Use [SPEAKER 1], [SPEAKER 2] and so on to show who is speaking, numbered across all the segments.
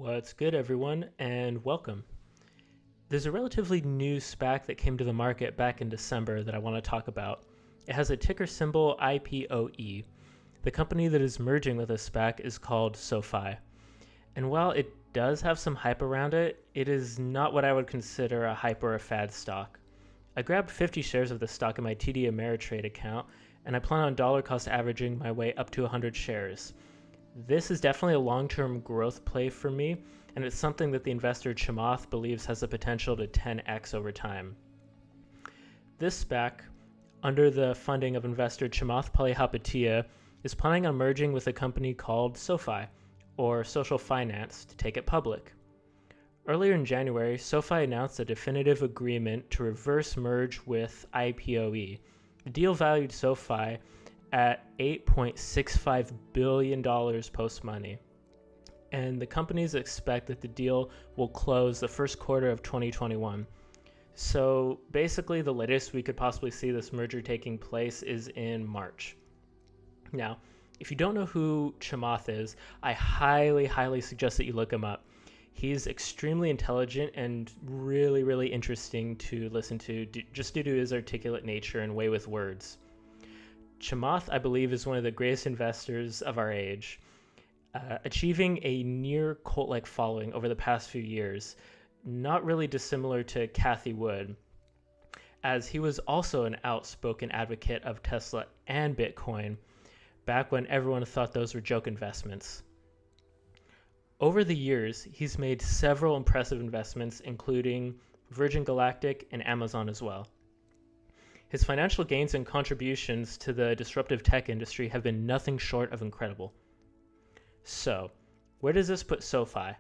[SPEAKER 1] What's good, everyone, and welcome. There's a relatively new SPAC that came to the market back in December that I want to talk about. It has a ticker symbol IPOE. The company that is merging with this SPAC is called SoFi. And while it does have some hype around it, it is not what I would consider a hype or a fad stock. I grabbed 50 shares of the stock in my TD Ameritrade account, and I plan on dollar cost averaging my way up to 100 shares. This is definitely a long-term growth play for me, and it's something that the investor Chamath believes has the potential to 10x over time. This SPAC, under the funding of investor Chamath Palihapitiya, is planning on merging with a company called SoFi, or Social Finance, to take it public. Earlier in January, SoFi announced a definitive agreement to reverse merge with IPOE. The deal valued SoFi at $8.65 billion post-money. And the companies expect that the deal will close the first quarter of 2021. So basically, the latest we could possibly see this merger taking place is in March. Now, if you don't know who Chamath is, I highly suggest that you look him up. He's extremely intelligent and really interesting to listen to, just due to his articulate nature and way with words. Chamath, I believe, is one of the greatest investors of our age, achieving a near cult-like following over the past few years, not really dissimilar to Cathie Wood, as he was also an outspoken advocate of Tesla and Bitcoin back when everyone thought those were joke investments. Over the years, he's made several impressive investments, including Virgin Galactic and Amazon as well. His financial gains and contributions to the disruptive tech industry have been nothing short of incredible. So, where does this put SoFi?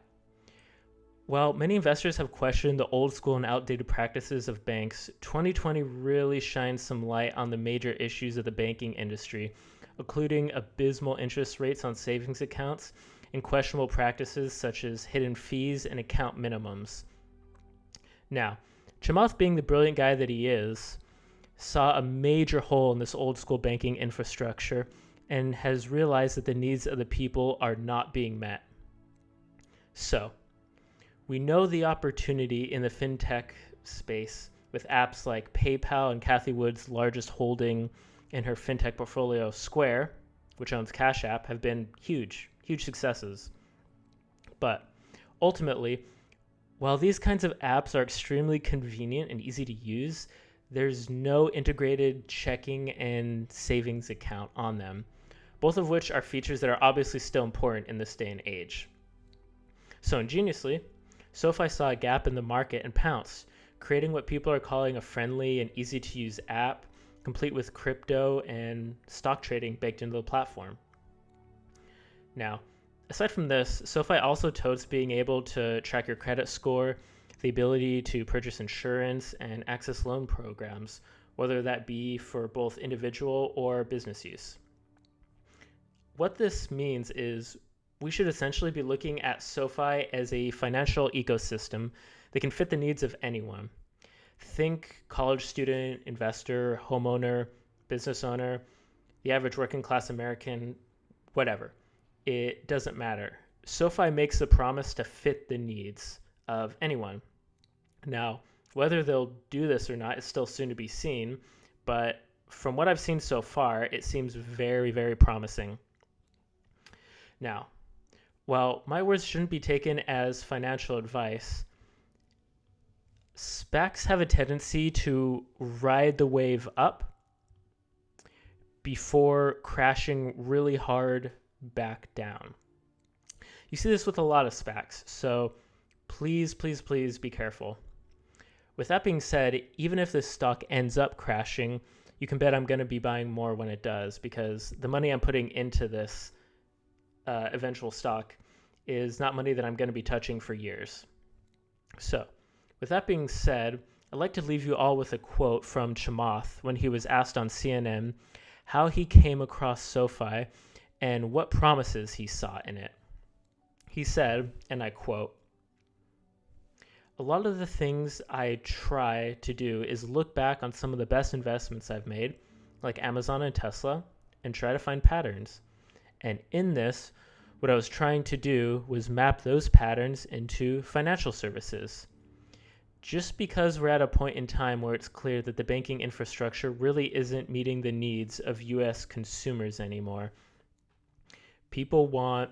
[SPEAKER 1] While many investors have questioned the old school and outdated practices of banks, 2020 really shines some light on the major issues of the banking industry, including abysmal interest rates on savings accounts and questionable practices such as hidden fees and account minimums. Now, Chamath, being the brilliant guy that he is, saw a major hole in this old school banking infrastructure and has realized that the needs of the people are not being met. So, we know the opportunity in the FinTech space with apps like PayPal and Cathie Wood's largest holding in her FinTech portfolio, Square, which owns Cash App, have been huge successes. But ultimately, while these kinds of apps are extremely convenient and easy to use, there's no integrated checking and savings account on them, both of which are features that are obviously still important in this day and age. So ingeniously, SoFi saw a gap in the market and pounced, creating what people are calling a friendly and easy-to-use app, complete with crypto and stock trading baked into the platform. Now, aside from this, SoFi also totes being able to track your credit score, the ability to purchase insurance, and access loan programs, whether that be for both individual or business use. What this means is we should essentially be looking at SoFi as a financial ecosystem that can fit the needs of anyone. Think college student, investor, homeowner, business owner, the average working class American, whatever. It doesn't matter. SoFi makes the promise to fit the needs of anyone. Now, whether they'll do this or not is still soon to be seen, but from what I've seen so far, it seems very promising. Now, while my words shouldn't be taken as financial advice, SPACs have a tendency to ride the wave up before crashing really hard back down. You see this with a lot of SPACs, so please be careful. With that being said, even if this stock ends up crashing, you can bet I'm going to be buying more when it does, because the money I'm putting into this eventual stock is not money that I'm going to be touching for years. So, with that being said, I'd like to leave you all with a quote from Chamath when he was asked on CNN how he came across SoFi and what promises he saw in it. He said, and I quote, "A lot of the things I try to do is look back on some of the best investments I've made, like Amazon and Tesla, and try to find patterns. And in this, What I was trying to do was map those patterns into financial services. Just because we're at a point in time where it's clear that the banking infrastructure really isn't meeting the needs of US consumers anymore. People want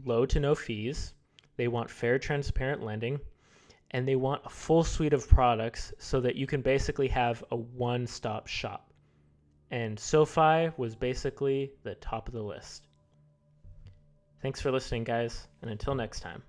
[SPEAKER 1] low to no fees, they want fair, transparent lending, and they want a full suite of products so that you can basically have a one-stop shop. And SoFi was basically the top of the list. Thanks for listening, guys, and until next time.